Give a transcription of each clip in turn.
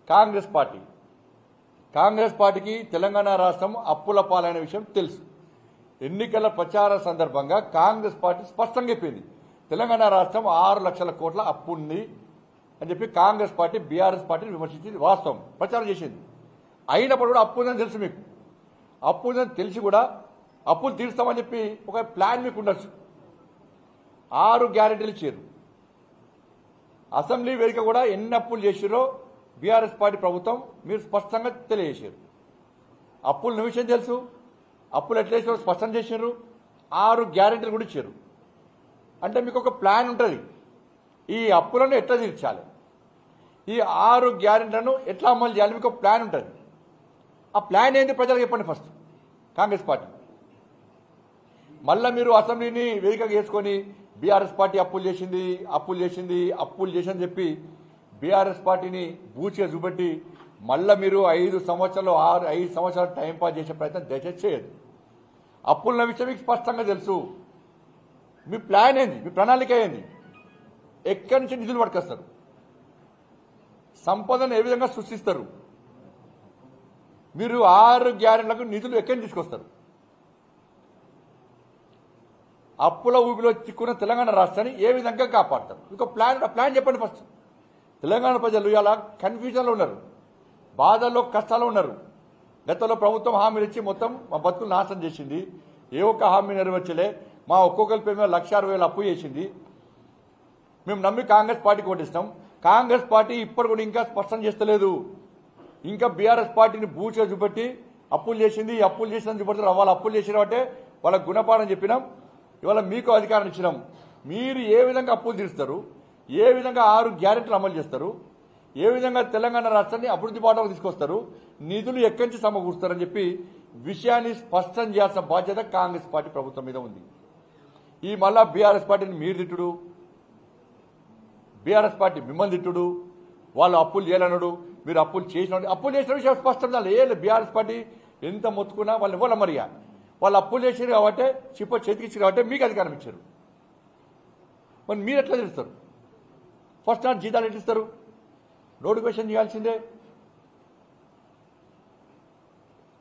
కాంగ్రెస్ పార్టీకి తెలంగాణ రాష్ట్రం అప్పుల పాలైన విషయం తెలుసు. ఎన్నికల ప్రచార సందర్భంగా కాంగ్రెస్ పార్టీ స్పష్టంగా చెప్పింది తెలంగాణ రాష్ట్రం 6 లక్షల కోట్ల అప్పు ఉంది అని చెప్పి కాంగ్రెస్ పార్టీ బీఆర్ఎస్ పార్టీని విమర్శించింది. వాస్తవం ప్రచారం చేసింది. అయినప్పుడు కూడా అప్పు ఉందని తెలుసు. మీకు అప్పు ఉందని తెలిసి కూడా అప్పులు తీరుస్తామని చెప్పి ఒక ప్లాన్ మీకు ఉండొచ్చు. 6 గ్యారెంటీలు ఇచ్చారు. అసెంబ్లీ వేదిక కూడా ఎన్ని అప్పులు చేసిరో బీఆర్ఎస్ పార్టీ ప్రభుత్వం మీరు స్పష్టంగా తెలియజేశారు. అప్పుల విషయం తెలుసు. అప్పులు ఎట్లా చేసారో స్పష్టం చేశారు. 6 గ్యారెంటీలు కూడా ఇచ్చారు. అంటే మీకు ఒక ప్లాన్ ఉంటుంది. ఈ అప్పులను ఎట్లా తీర్చాలి, ఈ 6 గ్యారెంటీలను ఎట్లా అమలు చేయాలి, మీకు ఒక ప్లాన్ ఉంటుంది. ఆ ప్లాన్ ఏంటి ప్రజలకు చెప్పండి ఫస్ట్. కాంగ్రెస్ పార్టీ మళ్ళీ మీరు అసెంబ్లీని వేదికగా చేసుకొని బీఆర్ఎస్ పార్టీ అప్పులు చేసిందని చెప్పి బీఆర్ఎస్ పార్టీని బూచిగా చూపెట్టి మళ్ళీ మీరు 5 సంవత్సరాలు టైం పాస్ చేసే ప్రయత్నం దయచేసి చేయదు. అప్పుల విషయం మీకు స్పష్టంగా తెలుసు. మీ ప్లాన్ ఏంది, మీ ప్రణాళిక ఏంది, ఎక్కడి నుంచి నిధులు పట్టుకొస్తారు, సంపదను ఏ విధంగా సృష్టిస్తారు, మీరు 6 గ్యారెంటీలకు నిధులు ఎక్కడి నుంచి తీసుకొస్తారు. అప్పుల ఊపిలో చిక్కున్న తెలంగాణ రాష్ట్రాన్ని ఏ విధంగా కాపాడతారు, ఒక ప్లాన్ చెప్పండి ఫస్ట్. తెలంగాణ ప్రజలు ఇలా కన్ఫ్యూజన్లో ఉన్నారు, బాధల్లో కష్టాల్లో ఉన్నారు. గతంలో ప్రభుత్వం హామీలు ఇచ్చి మొత్తం మా బతుకులు నాశనం చేసింది. ఏ ఒక్క హామీ నెరవేర్చలే. మా ఒక్కొక్కరి పేరు మీద 1,60,000 అప్పు చేసింది. మేము నమ్మి కాంగ్రెస్ పార్టీకి ఓటిస్తాం. కాంగ్రెస్ పార్టీ ఇప్పటి కూడా ఇంకా స్పష్టం చేస్తలేదు. ఇంకా బీఆర్ఎస్ పార్టీని బూచిగా చూపెట్టి అప్పులు చేసిందని చూపెడతారు. వాళ్ళు అప్పులు చేసిన అంటే వాళ్ళకు గుణపాఠం చెప్పినాం. ఇవాళ మీకు అధికారం ఇచ్చినాం. మీరు ఏ విధంగా అప్పులు తీరుస్తారు, ఏ విధంగా 6 గ్యారెంటీలు అమలు చేస్తారు, ఏ విధంగా తెలంగాణ రాష్ట్రాన్ని అభివృద్ధి బాటకు తీసుకొస్తారు, నిధులు ఎక్కడి నుంచి సమకూరుస్తారని చెప్పి విషయాన్ని స్పష్టం చేయాల్సిన బాధ్యత కాంగ్రెస్ పార్టీ ప్రభుత్వం మీద ఉంది. ఈ మళ్ళా బీఆర్ఎస్ పార్టీని మీరు తిట్టుడు, బీఆర్ఎస్ పార్టీ మిమ్మల్ని తిట్టుడు, వాళ్ళు అప్పులు చేయాలన్నాడు, మీరు అప్పులు చేసిన విషయం స్పష్టం చేయాలి. బీఆర్ఎస్ పార్టీ ఎంత మొత్తుకున్నా వాళ్ళని ఇవ్వాలి. మరిగా వాళ్ళు అప్పులు చేసారు కాబట్టి చేతికిచ్చారు కాబట్టి మీకు అధికారం ఇచ్చారు. మరి మీరు ఎట్లా తెలుస్తారు? ఫస్ట్ నాట్ జీతాలు ఎట్లా ఇస్తారు? నోటిఫికేషన్ చేయాల్సిందే,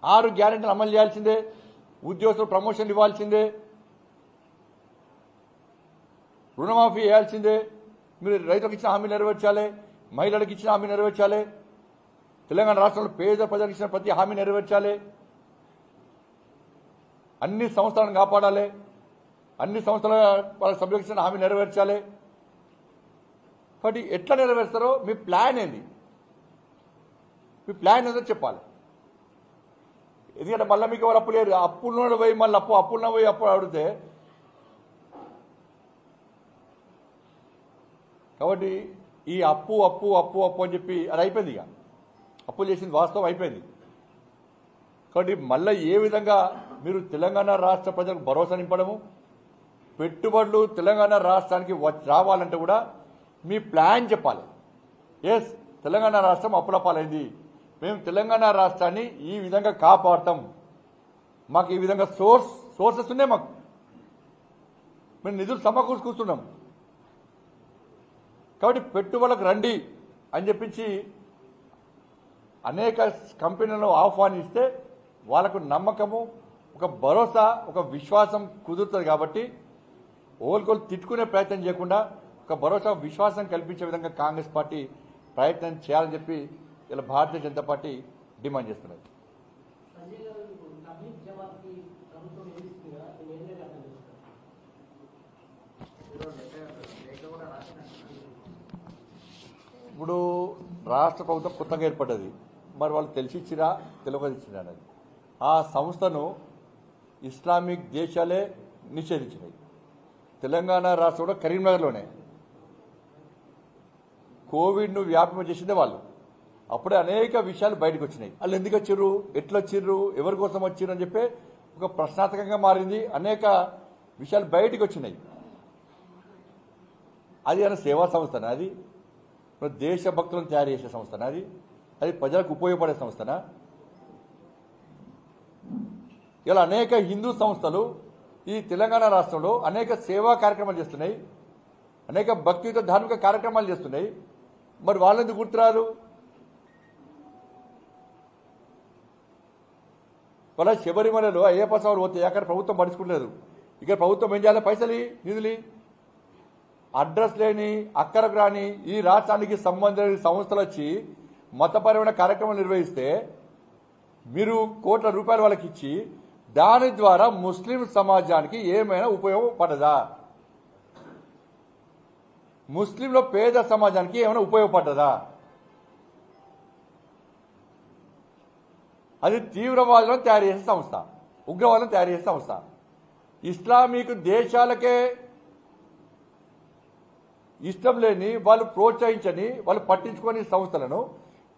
6 గ్యారెంటీలు అమలు చేయాల్సిందే, ఉద్యోగస్తులు ప్రమోషన్లు ఇవ్వాల్సిందే, రుణమాఫీ చేయాల్సిందే, మీరు రైతులకు ఇచ్చిన హామీ నెరవేర్చాలి, మహిళలకు ఇచ్చిన హామీ నెరవేర్చాలి, తెలంగాణ రాష్ట్రంలో పేద ప్రజలకు ఇచ్చిన ప్రతి హామీ నెరవేర్చాలి, అన్ని సంస్థలను కాపాడాలి, అన్ని సంస్థల వాళ్ళ సభ్యులకు ఇచ్చిన హామీ నెరవేర్చాలి. కాబట్టి ఎట్లా నెరవేరుస్తారో మీ ప్లాన్ ఏంది, మీ ప్లాన్ ఏదో చెప్పాలి. ఎందుకంటే మళ్ళీ మీకు ఎవరు అప్పు లేరు. అప్పుల్లో పోయి మళ్ళీ అప్పుల్లో పోయి అప్పు అడిగితే కాబట్టి ఈ అప్పు అని చెప్పి అది అయిపోయింది. ఇక అప్పులు చేసింది వాస్తవం అయిపోయింది. కాబట్టి మళ్ళీ ఏ విధంగా మీరు తెలంగాణ రాష్ట్ర ప్రజలకు భరోసా నింపడము, పెట్టుబడులు తెలంగాణ రాష్ట్రానికి రావాలంటే కూడా మీ ప్లాన్ చెప్పాలి. ఎస్, తెలంగాణ రాష్ట్రం అప్పుల పాలైంది, మేము తెలంగాణ రాష్ట్రాన్ని ఈ విధంగా కాపాడతాం, మాకు ఈ విధంగా సోర్సెస్ ఉన్నాయి, మాకు మేము నిధులు సమకూర్చుకుంటున్నాం. కాబట్టి పెట్టుబడులకు రండి అని చెప్పించి అనేక కంపెనీలను ఆహ్వానిస్తే వాళ్ళకు నమ్మకము, ఒక భరోసా, ఒక విశ్వాసం కుదురుతుంది. కాబట్టి ఓల్కోలు తిట్టుకునే ప్రయత్నం చేయకుండా ఒక భరోసా, విశ్వాసం కల్పించే విధంగా కాంగ్రెస్ పార్టీ ప్రయత్నం చేయాలని చెప్పి ఇలా భారతీయ జనతా పార్టీ డిమాండ్ చేస్తున్నది. ఇప్పుడు రాష్ట్ర ప్రభుత్వం కొత్తగా ఏర్పడ్డది. మరి వాళ్ళు తెలిసిచ్చిరా తెలియకదిచ్చిరా అనేది ఆ సంస్థను ఇస్లామిక్ దేశాలే నిషేధించినాయి. తెలంగాణ రాష్ట్రం కూడా కరీంనగర్లోనే కోవిడ్ను వ్యాపింపజేసిందే వాళ్ళు. అప్పుడే అనేక విషయాలు బయటకు వచ్చినాయి. వాళ్ళు ఎందుకు వచ్చిర్రు, ఎట్లా వచ్చిర్రు, ఎవరి కోసం వచ్చిర్రు అని చెప్పి ఒక ప్రశ్నార్థకంగా మారింది. అనేక విషయాలు బయటకు వచ్చినాయి. అది అన్న సేవా సంస్థనా, అది దేశభక్తులను తయారు చేసే సంస్థనా, అది ప్రజలకు ఉపయోగపడే సంస్థనా? ఇలా అనేక హిందూ సంస్థలు ఈ తెలంగాణ రాష్ట్రంలో అనేక సేవా కార్యక్రమాలు చేస్తున్నాయి, అనేక భక్తియుత ధార్మిక కార్యక్రమాలు చేస్తున్నాయి. మరి వాళ్ళెందుకు గుర్తురారు? వాళ్ళ శబరిమలలో అయ్యప్ప స్వామి పోతే అక్కడ ప్రభుత్వం పడుచుకోలేదు. ఇక్కడ ప్రభుత్వం ఏం చేయాలి? పైసలు నిధులు అడ్రస్ లేని అక్కరకు రాని ఈ రాష్ట్రానికి సంబంధించిన సంస్థలు వచ్చి మతపరమైన కార్యక్రమాలు నిర్వహిస్తే మీరు కోట్ల రూపాయలు వాళ్ళకి ఇచ్చి దాని ద్వారా ముస్లిం సమాజానికి ఏమైనా ఉపయోగపడ్డదా? ముస్లింల పేద సమాజానికి ఏమైనా ఉపయోగపడ్డదా? అది తీవ్రవాదులను తయారు చేసే సంస్థ, ఉగ్రవాదులను తయారు చేసే సంస్థ. ఇస్లామిక్ దేశాలకే ఇష్టం లేని వాళ్ళు ప్రోత్సహించని వాళ్ళు పట్టించుకొని సంస్థలను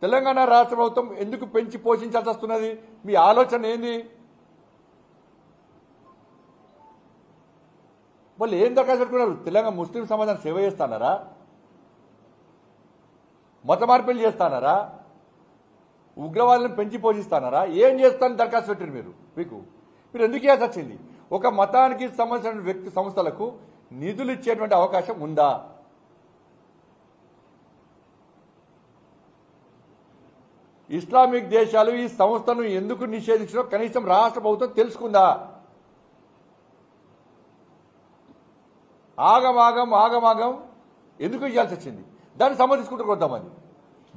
తెలంగాణ రాష్ట్ర ప్రభుత్వం ఎందుకు పెంచి పోషించాల్సి వస్తున్నది? మీ ఆలోచన ఏంది? వాళ్ళు ఏం దరఖాస్తు పెట్టుకున్నారు? తెలంగాణ ముస్లిం సమాజాన్ని సేవ చేస్తానారా? మత మార్పిడి చేస్తానారా? ఉగ్రవాదులను పెంచి పోషిస్తానారా? ఏం చేస్తానని దరఖాస్తు పెట్టారు మీరు ఎందుకు చేయాల్సి వచ్చింది? ఒక మతానికి సంబంధించిన వ్యక్తి సంస్థలకు నిధులు ఇచ్చేటువంటి అవకాశం ఉందా? ఇస్లామిక్ దేశాలు ఈ సంస్థను ఎందుకు నిషేధించడో కనీసం రాష్ట్ర ప్రభుత్వం తెలుసుకుందా? ఆగమాగం ఎందుకు ఇవ్వాల్సి వచ్చింది? దాన్ని సమర్థించుకుంటూ కొంతమంది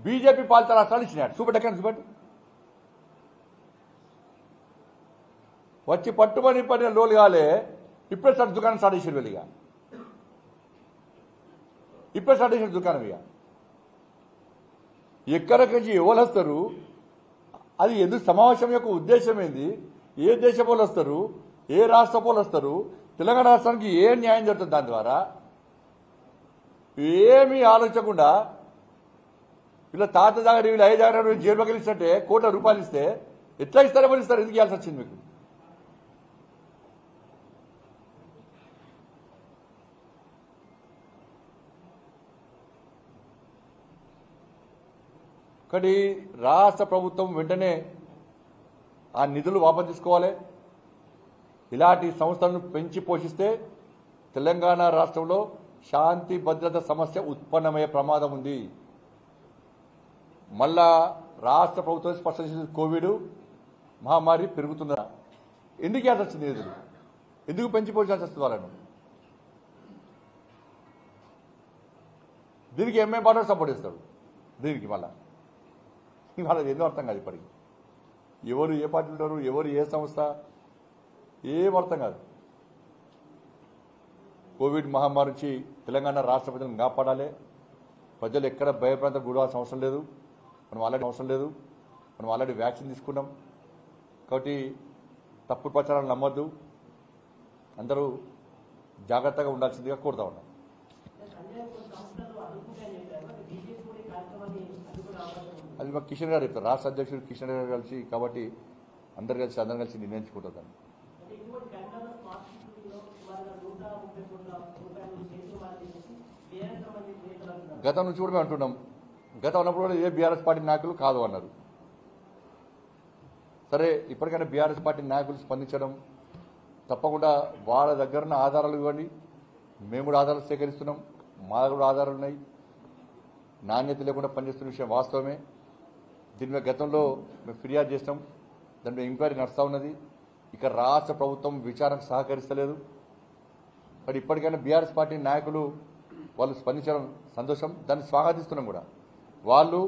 బీజేపీ పాలిత రాష్ట్రాలు ఇచ్చినాడు. చూపెట్టు వచ్చి పట్టుబడి పడిన లోలు కాలే. ఇప్పుడే సార్ దుకాణం స్టార్ట్ చేసారు వెళ్ళిగా, ఇప్పుడే స్టార్ట్ చేసిన దుకాణం ఇక ఎక్కడికి నుంచి ఎవరు వస్తారు? అది ఎందుకు సమావేశం యొక్క ఉద్దేశం ఏంది? ఏ దేశ పోలు వస్తారు? ఏ రాష్ట్ర పోలు వస్తారు? తెలంగాణ రాష్ట్రానికి ఏ న్యాయం జరుగుతుంది? దాని ద్వారా ఏమీ ఆలోచించకుండా వీళ్ళ తాత జాగరి వీళ్ళు 5 జాగ్రత్త జైలు పగిలిస్తే కోట్ల రూపాయలు ఇస్తే ఎట్లా ఇస్తారో మరి ఇస్తారు? ఎందుకు ఇవ్వాల్సి వచ్చింది మీకు? ఒకటి రాష్ట్ర ప్రభుత్వం వెంటనే ఆ నిధులు వాపసు తీసుకోవాలి. ఇలాంటి సంస్థలను పెంచి పోషిస్తే తెలంగాణ రాష్ట్రంలో శాంతి భద్రత సమస్య ఉత్పన్నమయ్యే ప్రమాదం ఉంది. మళ్ళా రాష్ట్ర ప్రభుత్వం స్పష్టం చేసిన కోవిడ్ మహమ్మారి పెరుగుతుందా? ఎందుకు ఇవ్వాల్సి వచ్చింది నిధులు? ఎందుకు పెంచి పోషించాల్సి వస్తుంది వాళ్ళను? దీనికి ఎంఏ పార్టీ సపోర్ట్ చేస్తాడు. దీనికి మళ్ళా వాళ్ళకి ఎందుకు అర్థం కాదు. ఇప్పటికి ఎవరు ఏ పార్టీ ఉంటారు, ఎవరు ఏ సంస్థ ఏం అర్థం కాదు. కోవిడ్ మహమ్మారి నుంచి తెలంగాణ రాష్ట్ర ప్రజలను కాపాడాలి. ప్రజలు ఎక్కడ భయప్రాంతం గురవాల్సిన అవసరం లేదు. మనం ఆల్రెడీ వ్యాక్సిన్ తీసుకున్నాం. కాబట్టి తప్పుడు ప్రచారాలు నమ్మొద్దు. అందరూ జాగ్రత్తగా ఉండాల్సిందిగా కోరుతా ఉన్నాం. అది మా కిషన్ గారు చెప్తారు. రాష్ట్ర అధ్యక్షుడు కిషన్ గారు కలిసి, కాబట్టి అందరు కలిసి నిర్ణయించుకుంటారు. గతం నుంచి కూడా మేము అంటున్నాం. గతం ఉన్నప్పుడు కూడా ఏ బీఆర్ఎస్ పార్టీ నాయకులు కాదు అన్నారు. సరే, ఇప్పటికైనా బీఆర్ఎస్ పార్టీ నాయకులు స్పందించడం తప్పకుండా వాళ్ళ దగ్గర ఆధారాలు ఇవ్వండి. మేము కూడా ఆధారాలు సేకరిస్తున్నాం. మా కూడా ఆధారాలు ఉన్నాయి. నాణ్యత లేకుండా పనిచేస్తున్న విషయం వాస్తవమే. దీని మీద గతంలో మేము ఫిర్యాదు చేసినాం. దాని మీద ఎంక్వైరీ నడుస్తూ ఉన్నది. ఇక రాష్ట్ర ప్రభుత్వం విచారణకు సహకరిస్తలేదు. మరి ఇప్పటికైనా బీఆర్ఎస్ పార్టీ నాయకులు వాళ్ళు స్పందించడం సంతోషం. దాన్ని స్వాగతిస్తున్నాం కూడా. వాళ్ళు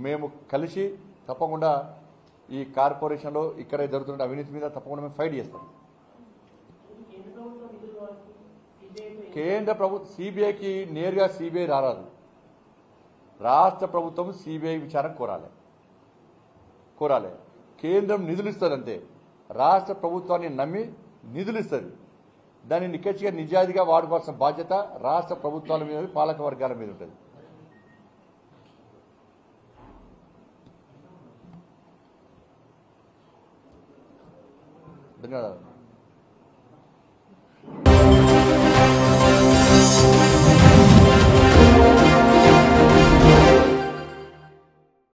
మేము కలిసి తప్పకుండా ఈ కార్పొరేషన్లో ఇక్కడ జరుగుతున్న అవినీతి మీద తప్పకుండా మేము ఫైట్ చేస్తాం. కేంద్ర ప్రభుత్వం సిబిఐకి నేరుగా సిబిఐ రారాదు. రాష్ట్ర ప్రభుత్వం సిబిఐ విచారణ కోరాలి. కేంద్రం నిధులు ఇస్తుంది అంతే. రాష్ట్ర ప్రభుత్వాన్ని నమ్మి నిధులు ఇస్తుంది. దాన్ని నిక్కచ్చిగా నిజాయితీగా వాడుకోవాల్సిన బాధ్యత రాష్ట్ర ప్రభుత్వాల మీద, పాలక వర్గాల మీద ఉంటుంది. ధన్యవాదాలు.